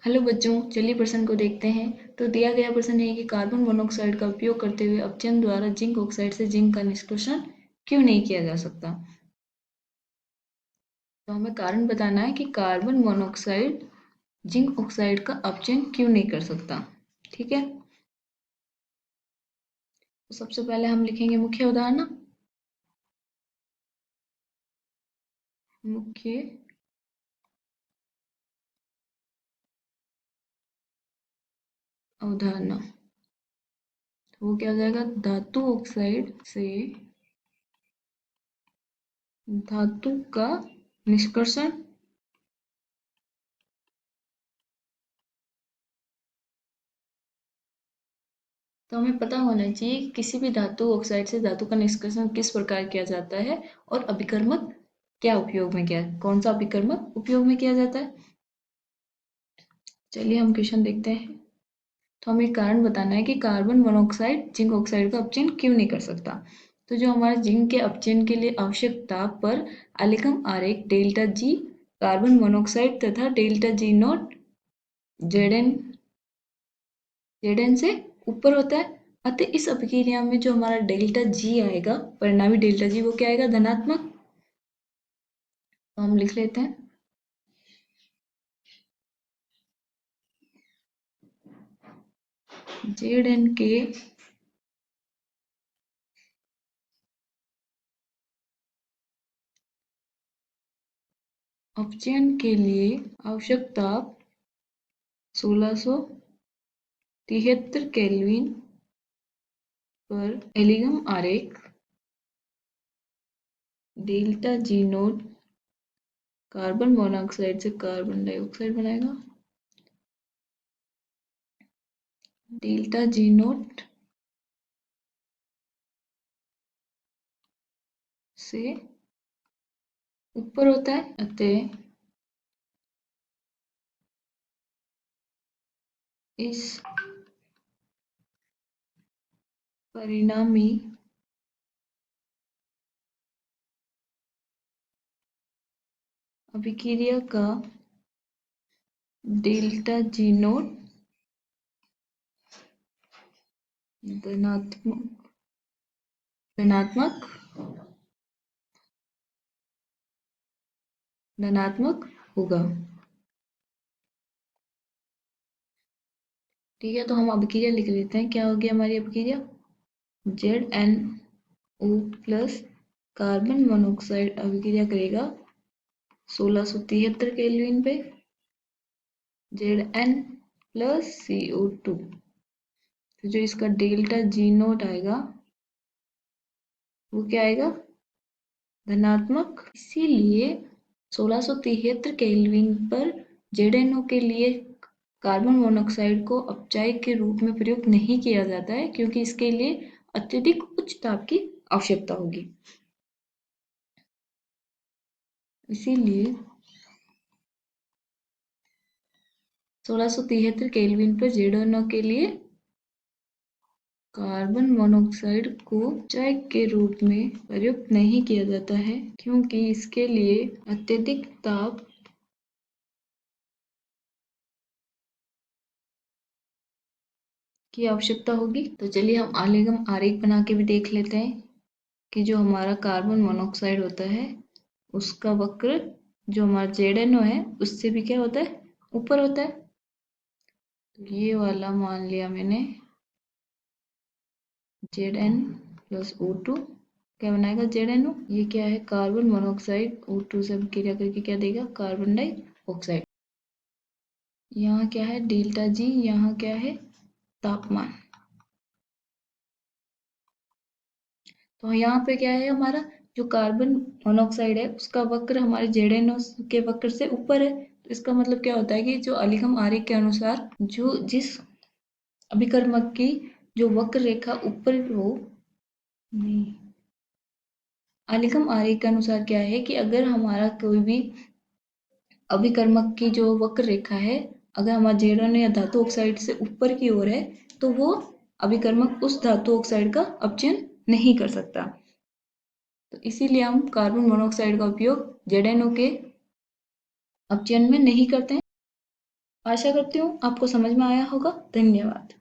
Hello बच्चों, चलिए प्रश्न को देखते हैं। तो दिया गया प्रश्न है कि कार्बन मोनोऑक्साइड का उपयोग करते हुए अपचयन द्वारा जिंक ऑक्साइड से जिंक का निष्कर्षण क्यों नहीं किया जा सकता। तो हमें कारण बताना है कि कार्बन मोनोऑक्साइड जिंक ऑक्साइड का अपचयन क्यों नहीं कर सकता। ठीक है, तो सबसे पहले हम लिखेंगे मुख्य उदाहरण। मुख्य अवधारणा, तो वो क्या हो जाएगा, धातु ऑक्साइड से धातु का निष्कर्षण। तो हमें पता होना चाहिए कि किसी भी धातु ऑक्साइड से धातु का निष्कर्षण किस प्रकार किया जाता है और अभिकर्मक क्या उपयोग में किया, कौन सा अभिकर्मक उपयोग में किया जाता है। चलिए हम क्वेश्चन देखते हैं। तो हमें कारण बताना है कि कार्बन मोनोऑक्साइड जिंक ऑक्साइड का अपचयन क्यों नहीं कर सकता। तो जो हमारे जिंक के अपचयन के लिए आवश्यक ताप पर आलेखम आरेख डेल्टा जी कार्बन मोनोऑक्साइड तथा delta G not Z Z से ऊपर होता है। अतः इस अभिक्रिया में जो हमारा डेल्टा जी आएगा, परिणामी डेल्टा जी, वो क्या आएगा, धनात्मक। तो हम लिख लेते हैं जेड एन के अपचयन के लिए आवश्यक ताप 1673 केल्विन पर एलिगम आरेख delta G note carbon monoxide से कार्बन डाइऑक्साइड बनाएगा। डेल्टा जी नोट से ऊपर होता है। अतः इस परिणामी अभिक्रिया का डेल्टा जी नोट धनात्मक धनात्मक धनात्मक होगा। ठीक है, तो हम अभिक्रिया लिख लेते हैं। क्या होगी हमारी अभिक्रिया, Z N O plus carbon monoxide अभिक्रिया करेगा 1673 केल्विन पे जेड एन प्लस CO2। तो जो इसका डेल्टा जी नोट आएगा वो क्या आएगा, धनात्मक। इसीलिए 1673 केल्विन पर जेड के लिए कार्बन मोनोऑक्साइड को अपचायक के रूप में प्रयुक्त नहीं किया जाता है, क्योंकि इसके लिए अत्यधिक उच्च ताप की आवश्यकता होगी। इसीलिए 1673 केल्विन पर जेड के लिए कार्बन मोनोऑक्साइड को अपचायक के रूप में प्रयुक्त नहीं किया जाता है, क्योंकि इसके लिए अत्यधिक ताप की आवश्यकता होगी। तो चलिए हम आलेखम आरेख बना के भी देख लेते हैं कि जो हमारा कार्बन मोनोऑक्साइड होता है उसका वक्र जो हमारा जेड है उससे भी क्या होता है, ऊपर होता है। तो ये वाला मान लिया मैंने Zn प्लस O2 क्या बनाएगा, ZnO। ये क्या है, कार्बन मोनोऑक्साइड O2 से क्रिया करके क्या देगा, कार्बन डाइऑक्साइड। यहाँ क्या है, डेल्टा जी, यहाँ क्या है, तापमान। तो यहाँ पे क्या है, हमारा जो कार्बन मोनोऑक्साइड है उसका वक्र हमारे जेड के वक्र से ऊपर है। तो इसका मतलब क्या होता है कि जो आलेखम आरेख के अनुसार जो जिस अभिकर्मक की जो वक्र रेखा ऊपर हो, नहीं, आलेखम आरेख के अनुसार क्या है कि अगर हमारा कोई भी अभिकर्मक की जो वक्र रेखा है अगर हमारा जेड या धातु ऑक्साइड से ऊपर की ओर है तो वो अभिकर्मक उस धातु ऑक्साइड का अपचयन नहीं कर सकता। तो इसीलिए हम कार्बन मोनोऑक्साइड का उपयोग जेड के अपचयन में नहीं करते हैं। आशा करती हूँ आपको समझ में आया होगा। धन्यवाद।